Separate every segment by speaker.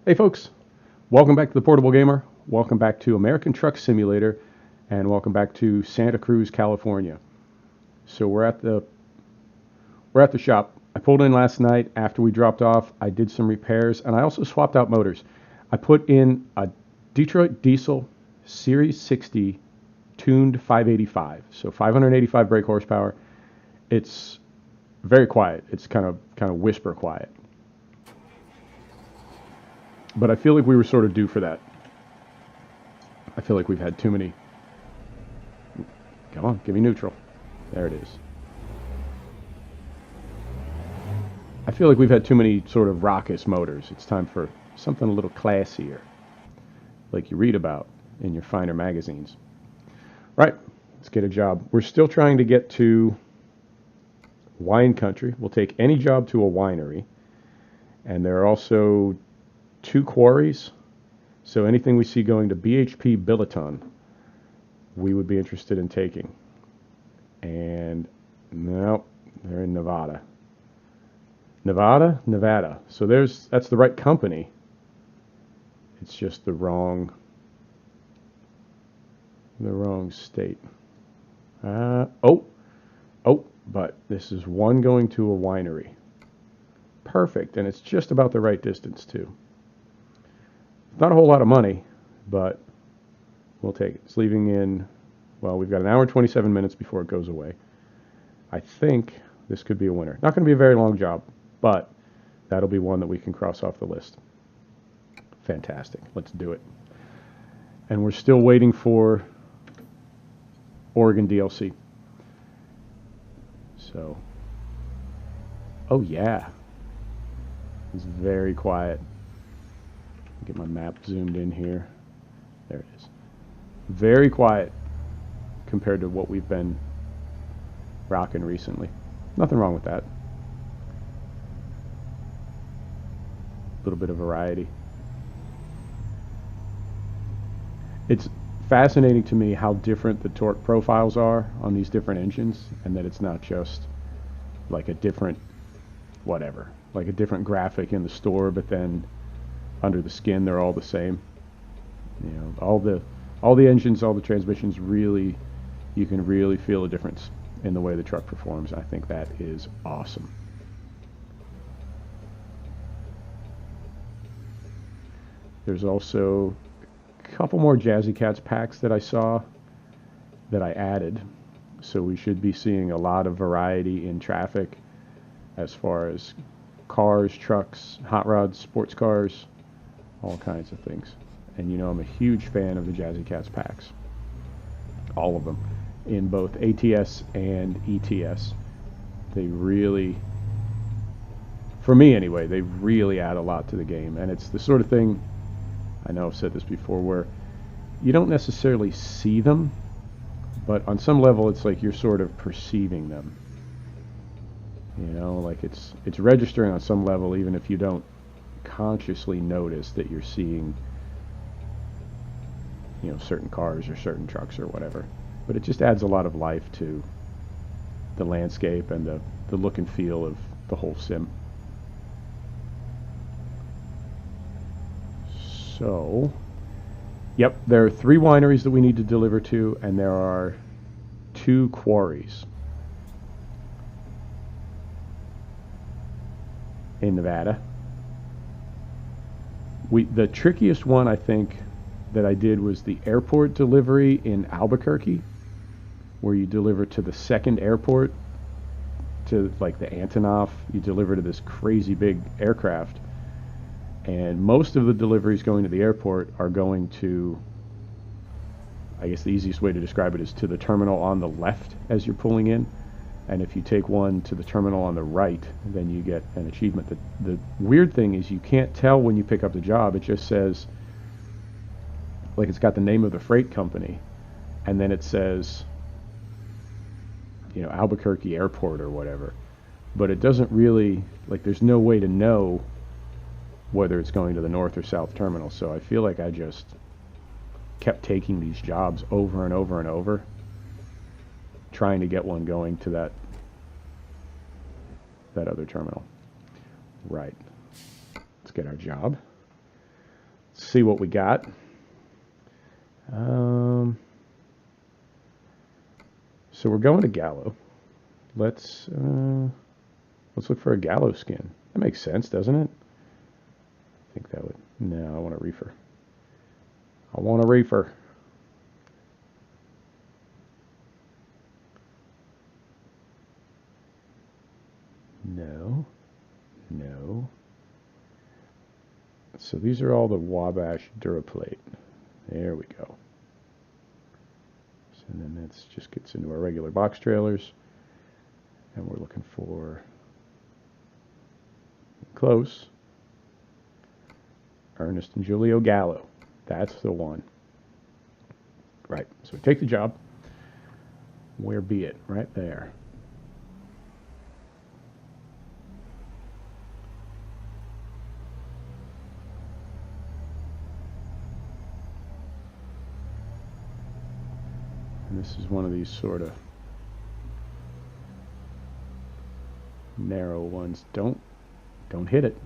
Speaker 1: Hey folks, welcome back to the Portable Gamer. Welcome back to American Truck Simulator, and welcome back to Santa Cruz, California. So we're at the shop. I pulled in last night after we dropped off. I did some repairs, and I also swapped out motors. I put in a Detroit Diesel Series 60 tuned 585, so 585 brake horsepower. It's very quiet. It's kind of whisper quiet. But I feel like we were sort of due for that. I feel like we've had too many. Come on, give me neutral. There it is. I feel like we've had too many sort of raucous motors. It's time for something a little classier, like you read about in your finer magazines. Right, let's get a job. We're still trying to get to wine country. We'll take any job to a winery. And there are also 2 quarries. So anything we see going to BHP Billiton, we would be interested in taking. And no, they're in Nevada. Nevada. So that's the right company. It's just the wrong state. But this is one going to a winery. Perfect, and it's just about the right distance too. Not a whole lot of money, but we'll take it. It's leaving in, well, we've got an hour and 27 minutes before it goes away. I think this could be a winner. Not going to be a very long job, but that'll be one that we can cross off the list. Fantastic. Let's do it. And we're still waiting for Oregon DLC. So, oh yeah. It's very quiet. Get my map zoomed in here. There it is. Very quiet compared to what we've been rocking recently. Nothing wrong with that. A little bit of variety. It's fascinating to me how different the torque profiles are on these different engines, and that it's not just like a different whatever, like a different graphic in the store, but then under the skin they're all the same. You know, all the engines, all the transmissions, really, you can really feel a difference in the way the truck performs. I think that is awesome. There's also a couple more Jazzy Cats packs that I saw that I added, so we should be seeing a lot of variety in traffic as far as cars, trucks, hot rods, sports cars, all kinds of things. And you know, I'm a huge fan of the Jazzy Cats packs. All of them. In both ATS and ETS. They really, for me anyway, they really add a lot to the game. And it's the sort of thing, I know I've said this before, where you don't necessarily see them, but on some level it's like you're sort of perceiving them. You know, like it's registering on some level, even if you don't consciously notice that you're seeing, you know, certain cars or certain trucks or whatever. But it just adds a lot of life to the landscape and the look and feel of the whole sim. So, yep, there are 3 wineries that we need to deliver to, and there are 2 quarries in Nevada. The trickiest one, I think, that I did was the airport delivery in Albuquerque, where you deliver to the second airport, to like the Antonov. You deliver to this crazy big aircraft, and most of the deliveries going to the airport are going to, I guess the easiest way to describe it is to the terminal on the left as you're pulling in. And if you take one to the terminal on the right, then you get an achievement. The weird thing is you can't tell when you pick up the job. It just says, like, it's got the name of the freight company, and then it says, you know, Albuquerque Airport or whatever. But it doesn't really, like, there's no way to know whether it's going to the north or south terminal. So I feel like I just kept taking these jobs over and over and over, trying to get one going to that other terminal. Right. Let's get our job. see what we got. So we're going to Gallo. Let's look for a Gallo skin. That makes sense, doesn't it? I think that would. No, I want a reefer. I want a reefer. No. No. So these are all the Wabash Duraplate. There we go. So then that just gets into our regular box trailers. And we're looking for close. Ernest and Julio Gallo. That's the one. Right. So we take the job. Where be it? Right there. And this is one of these sort of narrow ones. Don't hit it.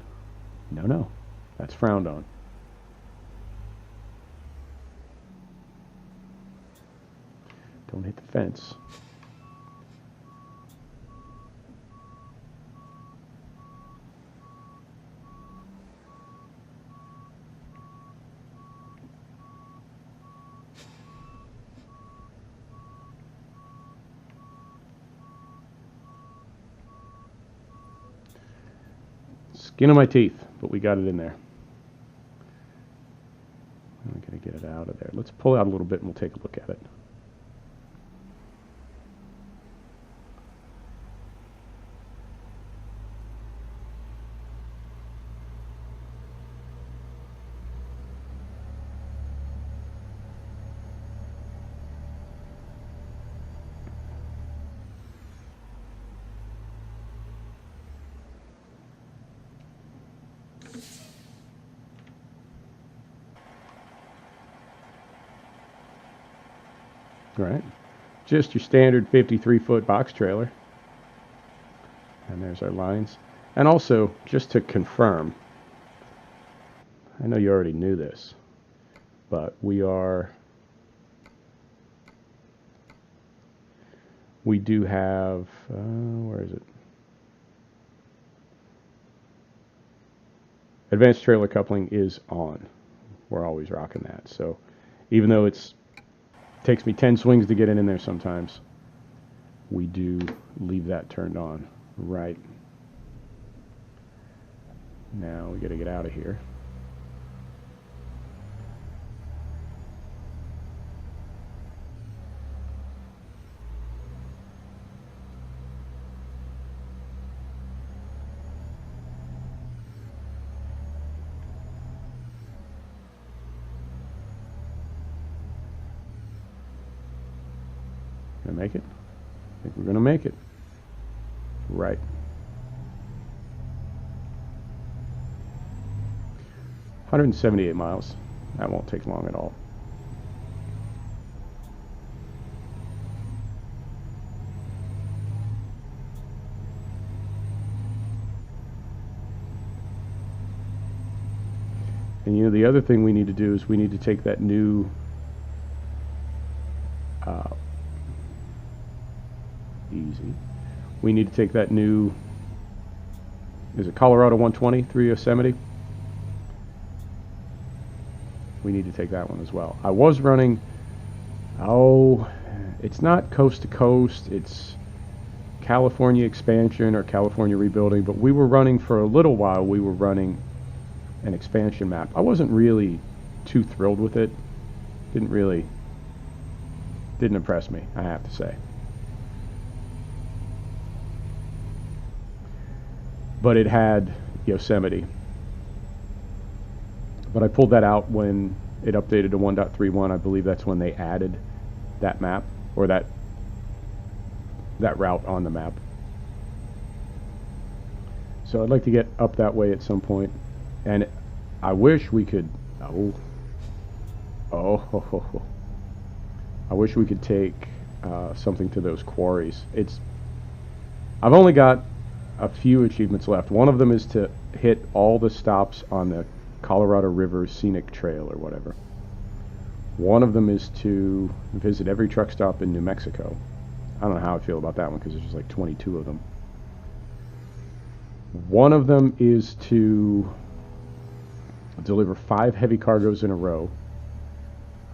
Speaker 1: No. That's frowned on. Don't hit the fence. Skin of my teeth, but we got it in there. I'm going to get it out of there. Let's pull out a little bit and we'll take a look at it. All right, just your standard 53-foot box trailer. And there's our lines. And also, just to confirm, I know you already knew this, but we do have, where is it? Advanced trailer coupling is on. We're always rocking that. So even though it takes me 10 swings to get in there sometimes, we do leave that turned on. Right. Now we got to get out of here. Gonna make it? I think we're gonna make it. Right. $178 miles. That won't take long at all. And you know, the other thing we need to do is we need to take that new easy. We need to take that new, is it Colorado 120 through Yosemite? We need to take that one as well. I was running, it's not coast to coast, it's California expansion or California rebuilding, but we were running for a little while, we were running an expansion map. I wasn't really too thrilled with it. Didn't impress me, I have to say. But it had Yosemite. But I pulled that out when it updated to 1.31. I believe that's when they added that map, or that route on the map. So I'd like to get up that way at some point. And I wish we could, I wish we could take something to those quarries. I've only got a few achievements left. One of them is to hit all the stops on the Colorado River Scenic Trail or whatever. One of them is to visit every truck stop in New Mexico. I don't know how I feel about that one because there's just like 22 of them. One of them is to deliver 5 heavy cargoes in a row.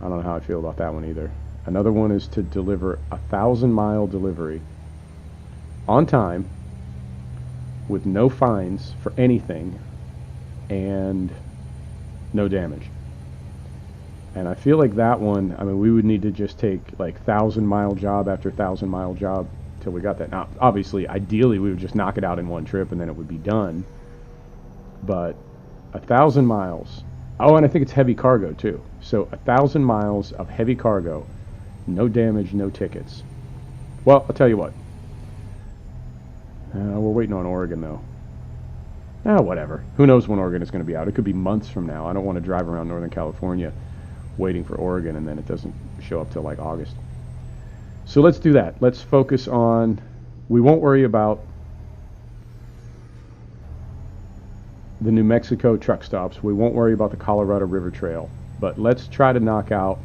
Speaker 1: I don't know how I feel about that one either. Another one is to deliver a 1,000-mile delivery on time with no fines for anything and no damage. And I feel like that one, I mean, we would need to just take like 1,000-mile job after 1,000-mile job till we got that. Now, obviously, ideally, we would just knock it out in one trip and then it would be done. But 1,000 miles. Oh, and I think it's heavy cargo too. So 1,000 miles of heavy cargo, no damage, no tickets. Well, I'll tell you what. We're waiting on Oregon though. Whatever. Who knows when Oregon is going to be out? It could be months from now. I don't want to drive around Northern California waiting for Oregon and then it doesn't show up till like August. So let's do that. Let's focus on, we won't worry about the New Mexico truck stops. We won't worry about the Colorado River Trail. But let's try to knock out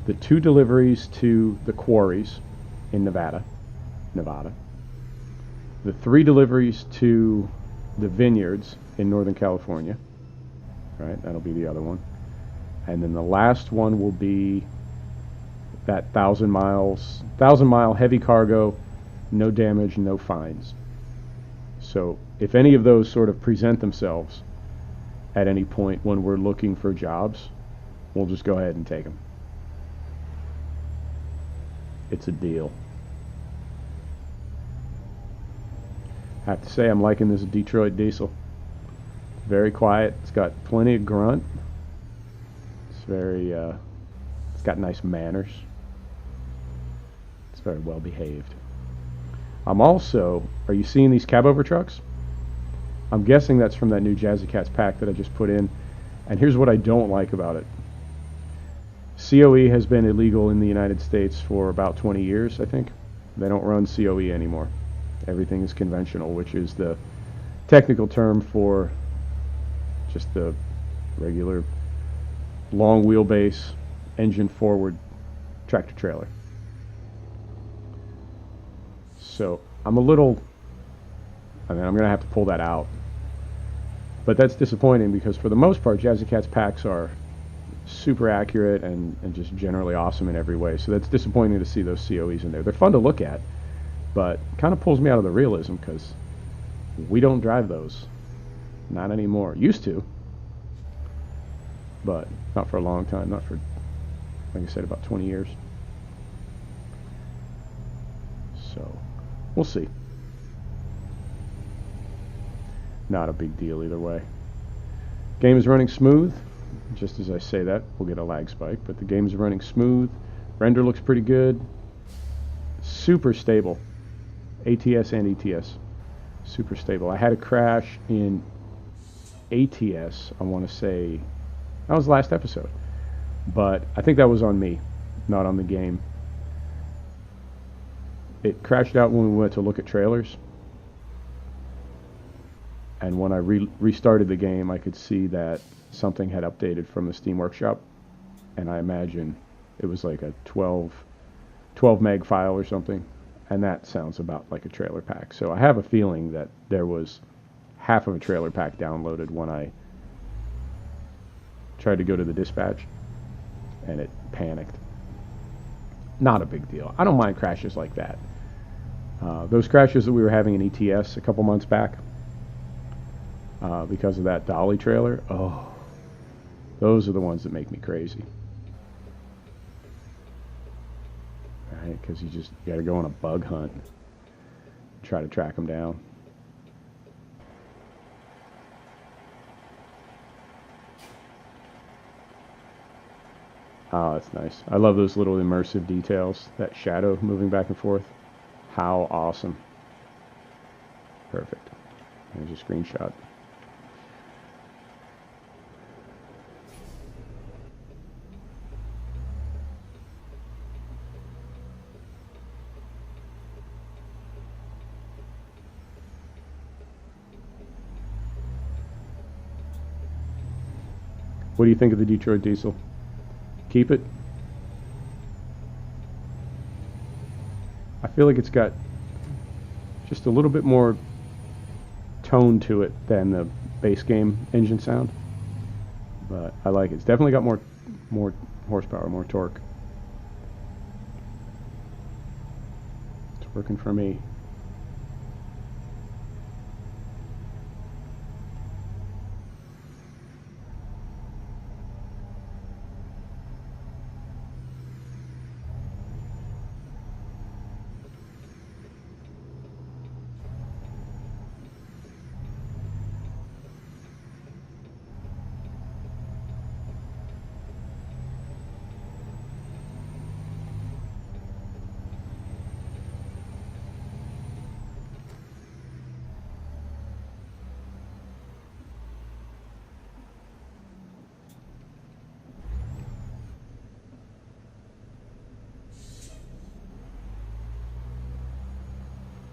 Speaker 1: the 2 deliveries to the quarries in Nevada. The 3 deliveries to the vineyards in Northern California. Right, that'll be the other one. And then the last one will be that 1,000-mile heavy cargo, no damage, no fines. So if any of those sort of present themselves at any point when we're looking for jobs, we'll just go ahead and take them. It's a deal. I have to say I'm liking this Detroit diesel. Very quiet. It's got plenty of grunt. It's very, it's got nice manners. It's very well behaved. I'm also, are you seeing these cab over trucks? I'm guessing that's from that new Jazzy Cats pack that I just put in. And here's what I don't like about it. COE has been illegal in the United States for about 20 years, I think. They don't run COE anymore. Everything is conventional, which is the technical term for just the regular long wheelbase, engine forward tractor trailer. So I'm a little, I'm going to have to pull that out. But that's disappointing because for the most part, Jazzy Cats packs are super accurate and just generally awesome in every way. So that's disappointing to see those COEs in there. They're fun to look at, but kind of pulls me out of the realism because we don't drive those. Not anymore. Used to, but not for a long time. Not for, like I said, about 20 years. So we'll see. Not a big deal either way. Game is running smooth. Just as I say that, we'll get a lag spike, but the game is running smooth. Render looks pretty good. Super stable. ATS and ETS. Super stable. I had a crash in ATS, I want to say, that was the last episode. But I think that was on me, not on the game. It crashed out when we went to look at trailers. And when I restarted the game, I could see that something had updated from the Steam Workshop. And I imagine it was like a 12 meg file or something. And that sounds about like a trailer pack. So I have a feeling that there was half of a trailer pack downloaded when I tried to go to the dispatch. And it panicked. Not a big deal. I don't mind crashes like that. Those crashes that we were having in ETS a couple months back, because of that dolly trailer, oh, those are the ones that make me crazy. Right? Because you got to go on a bug hunt, try to track them down. Oh, that's nice. I love those little immersive details. That shadow moving back and forth. How awesome. Perfect. There's a screenshot. What do you think of the Detroit diesel? Keep it? I feel like it's got just a little bit more tone to it than the base game engine sound, but I like it. It's definitely got more horsepower, more torque. It's working for me.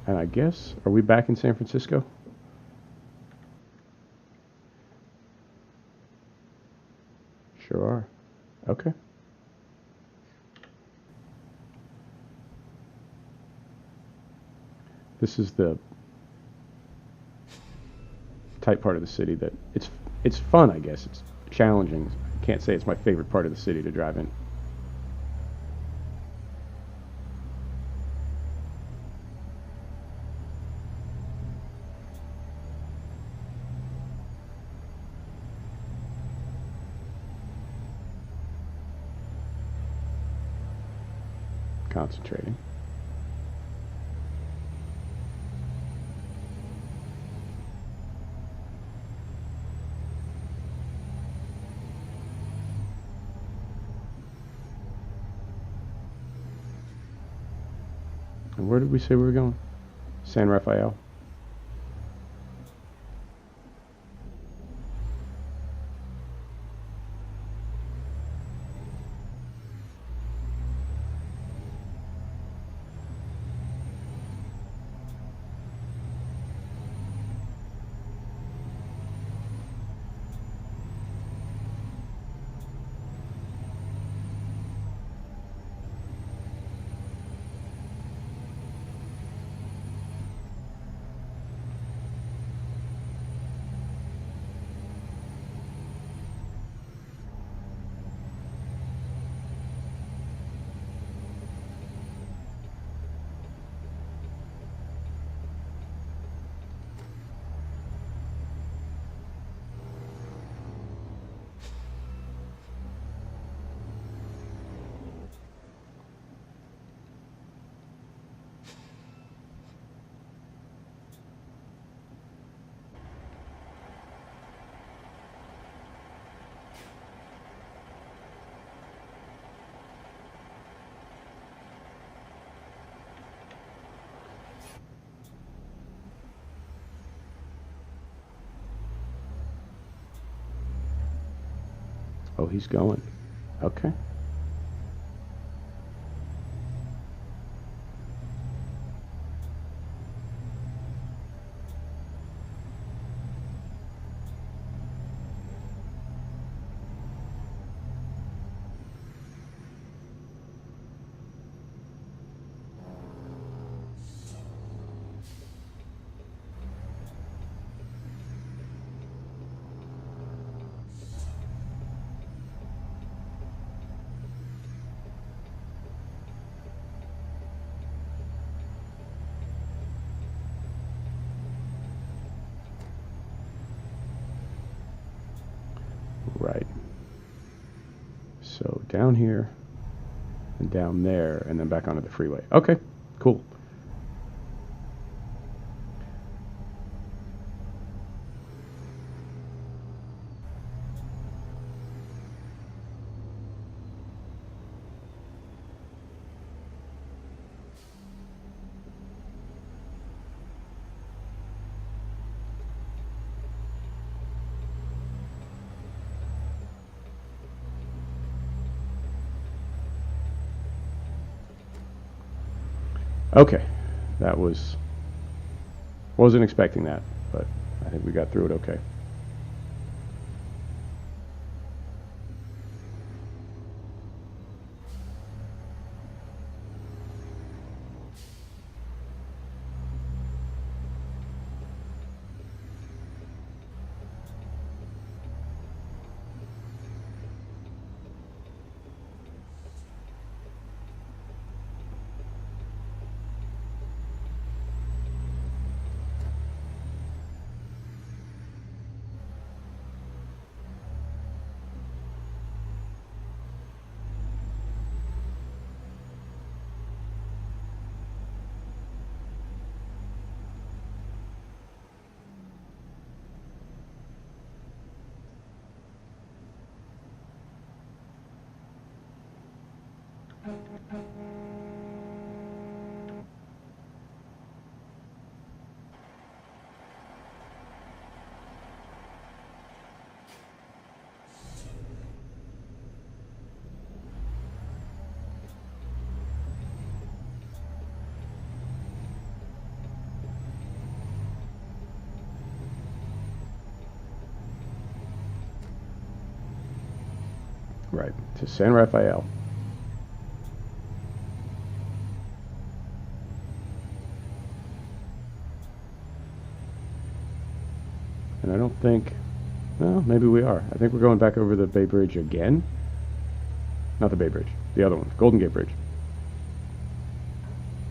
Speaker 1: And I guess, are we back in San Francisco? Sure are. Okay. This is the type part of the city that it's fun, I guess. It's challenging. I can't say it's my favorite part of the city to drive in. Concentrating. And where did we say we were going? San Rafael. Oh, he's going. Okay. Right. So down here and down there and then back onto the freeway. Okay, cool. Okay, that wasn't expecting that, but I think we got through it okay. Right, to San Rafael. And I don't think, well, maybe we are. I think we're going back over the Bay Bridge again. Not the Bay Bridge, the other one, Golden Gate Bridge.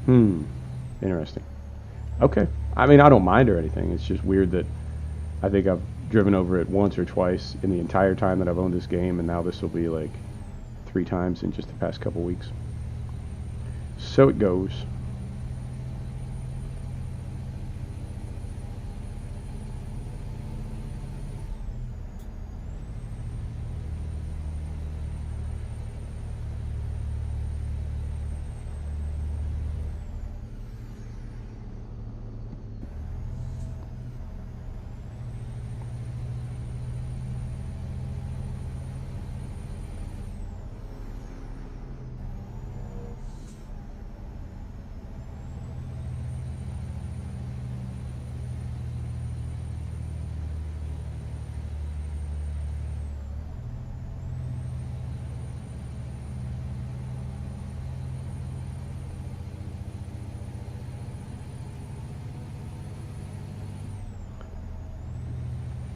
Speaker 1: Interesting. Okay. I mean, I don't mind or anything. It's just weird that I think I've driven over it once or twice in the entire time that I've owned this game, and now this will be like 3 times in just the past couple weeks. So it goes.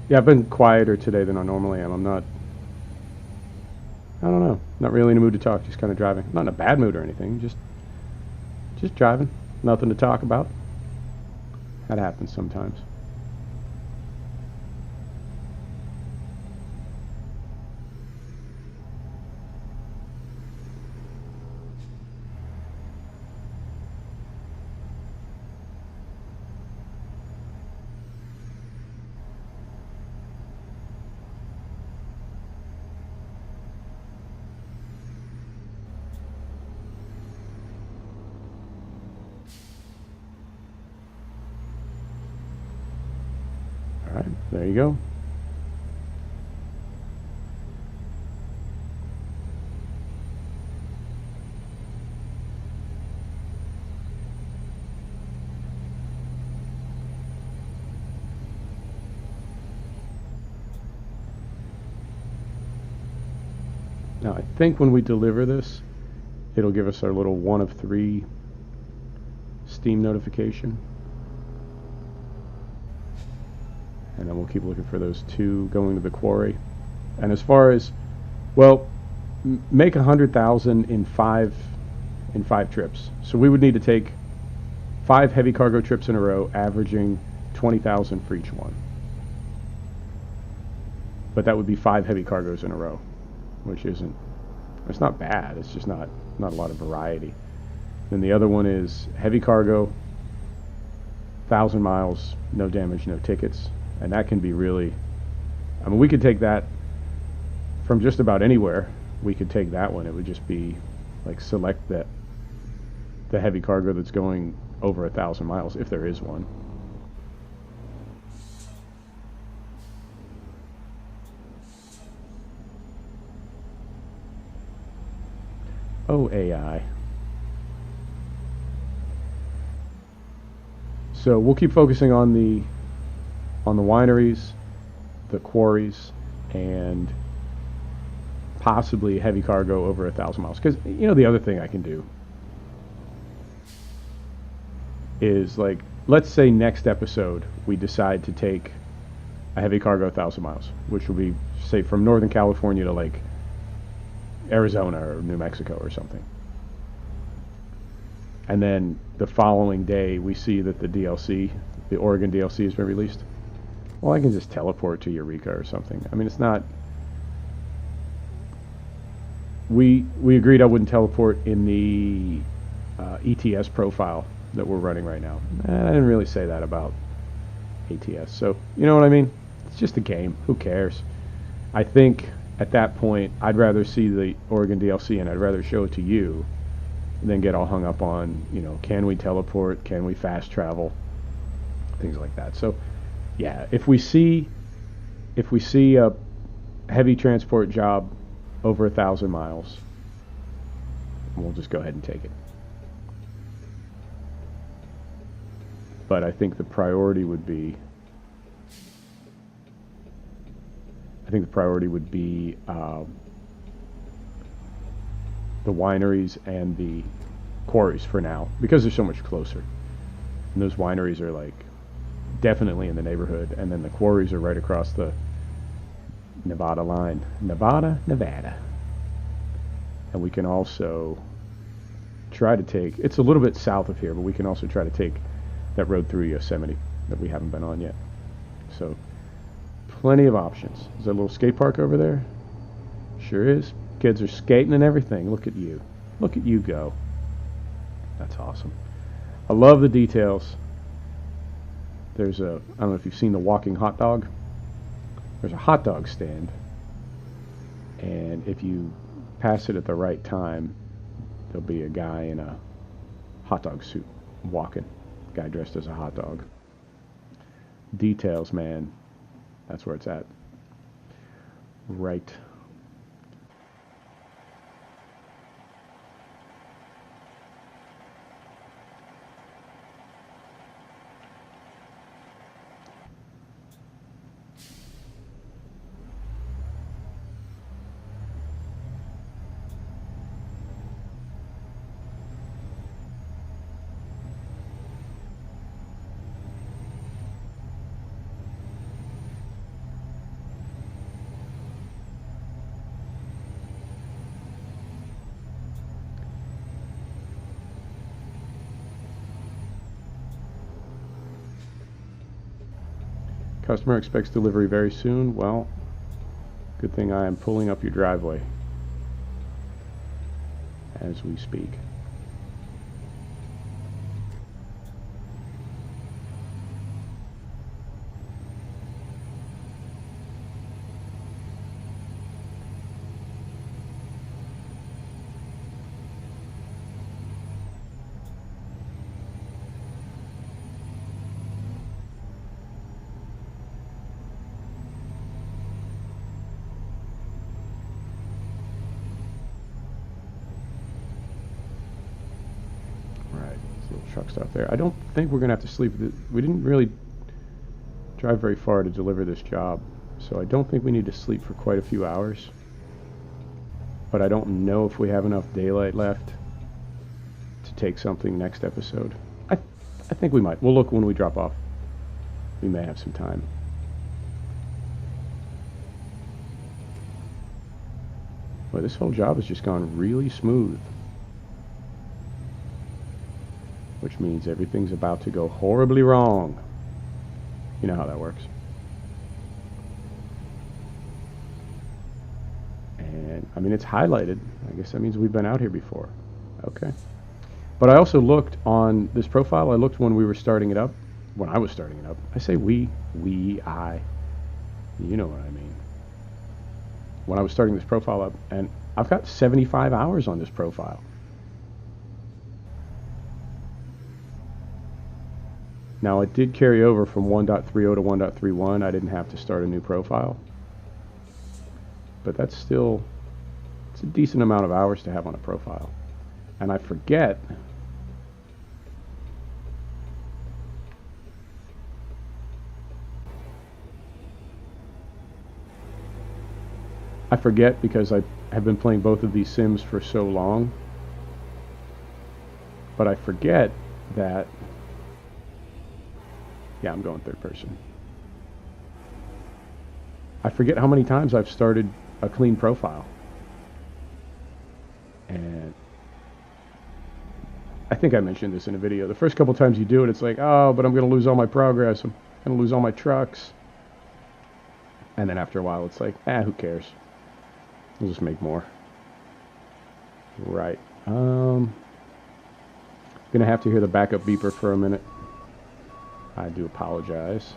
Speaker 1: Yeah, I've been quieter today than I normally am. I'm not, I don't know, not really in a mood to talk, just kind of driving. I'm not in a bad mood or anything, just driving. Nothing to talk about. That happens sometimes. All right, there you go. Now, I think when we deliver this, it'll give us our little 1 of 3 Steam notification. And then we'll keep looking for those 2 going to the quarry. And as far as, well, make 100,000 in 5 trips. So we would need to take 5 heavy cargo trips in a row, averaging 20,000 for each one. But that would be 5 heavy cargos in a row, which isn't, it's not bad. It's just not a lot of variety. Then the other one is heavy cargo, 1,000 miles, no damage, no tickets. And that can be really, I mean, we could take that from just about anywhere. We could take that one. It would just be like select the heavy cargo that's going over 1,000 miles, if there is one. Oh, AI. So we'll keep focusing on the wineries, the quarries, and possibly heavy cargo over 1,000 miles. Because, you know, the other thing I can do is, like, let's say next episode we decide to take a heavy cargo 1,000 miles, which will be, say, from Northern California to, like, Arizona or New Mexico or something. And then the following day we see that the DLC, the Oregon DLC, has been released. Well, I can just teleport to Eureka or something. I mean, it's not... We agreed I wouldn't teleport in the ETS profile that we're running right now. I didn't really say that about ATS. So, you know what I mean? It's just a game. Who cares? I think at that point, I'd rather see the Oregon DLC and I'd rather show it to you than get all hung up on, you know, can we teleport? Can we fast travel? Things like that. So, yeah, if we see a heavy transport job over 1,000 miles, we'll just go ahead and take it. But I think the priority would be the wineries and the quarries for now because they're so much closer. And those wineries are like definitely in the neighborhood, and then the quarries are right across the Nevada line. Nevada. And we can also try to take, it's a little bit south of here, but we can also try to take that road through Yosemite that we haven't been on yet. So plenty of options. Is there a little skate park over there? Sure is. Kids are skating and everything. Look at you. Look at you go. That's awesome. I love the details. There's a, I don't know if you've seen the walking hot dog. There's a hot dog stand. And if you pass it at the right time, there'll be a guy in a hot dog suit walking. Guy dressed as a hot dog. Details, man. That's where it's at. Right. Customer expects delivery very soon. Well, good thing I am pulling up your driveway as we speak. Truck stop there. I don't think we're going to have to sleep. We didn't really drive very far to deliver this job, so I don't think we need to sleep for quite a few hours. But I don't know if we have enough daylight left to take something next episode. I think we might. We'll look when we drop off. We may have some time. But this whole job has just gone really smooth. Which means everything's about to go horribly wrong. You know how that works. And, I mean, it's highlighted. I guess that means we've been out here before. Okay. But I also looked on this profile. I looked when we were starting it up. When I was starting it up. I say I. You know what I mean. When I was starting this profile up. And I've got 75 hours on this profile. Now, it did carry over from 1.30 to 1.31. I didn't have to start a new profile. But that's still, it's a decent amount of hours to have on a profile. And I forget, because I have been playing both of these Sims for so long. But I forget that, yeah, I'm going third person. I forget how many times I've started a clean profile. And I think I mentioned this in a video. The first couple times you do it, it's like, oh, but I'm going to lose all my progress. I'm going to lose all my trucks. And then after a while, it's like, who cares? We'll just make more. Right. Gonna have to hear the backup beeper for a minute. I do apologize.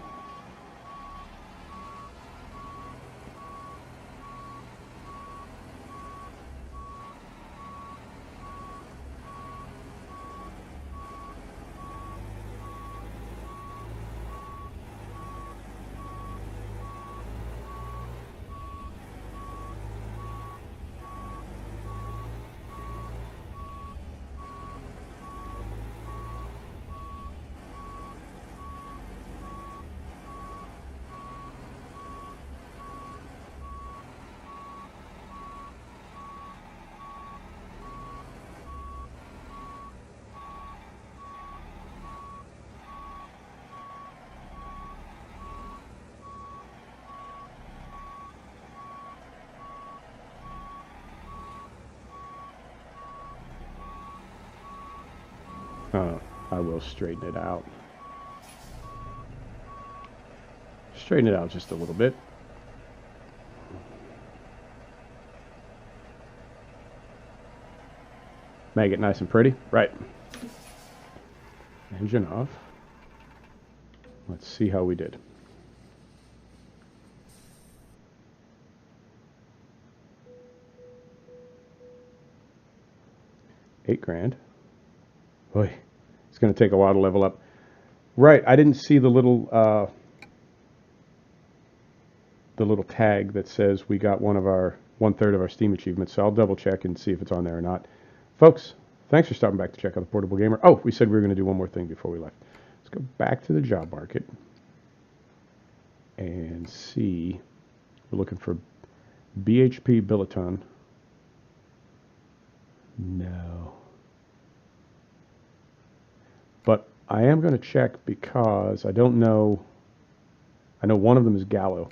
Speaker 1: I will straighten it out. Straighten it out just a little bit. Make it nice and pretty. Right. Engine off. Let's see how we did. $8,000. Boy, it's going to take a while to level up. Right, I didn't see the little tag that says we got one third of our Steam achievements. So I'll double check and see if it's on there or not. Folks, thanks for stopping back to check out the Portable Gamer. Oh, we said we were going to do one more thing before we left. Let's go back to the job market and see. We're looking for BHP Billiton. No. But I am going to check because I don't know. I know one of them is Gallo.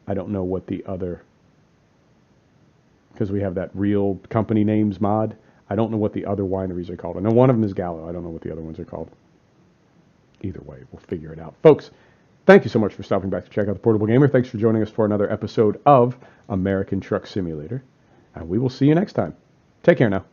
Speaker 1: I don't know what the other, because we have that real company names mod. I don't know what the other wineries are called. I know one of them is Gallo. I don't know what the other ones are called. Either way, we'll figure it out. Folks, thank you so much for stopping back to check out the Portable Gamer. Thanks for joining us for another episode of American Truck Simulator. And we will see you next time. Take care now.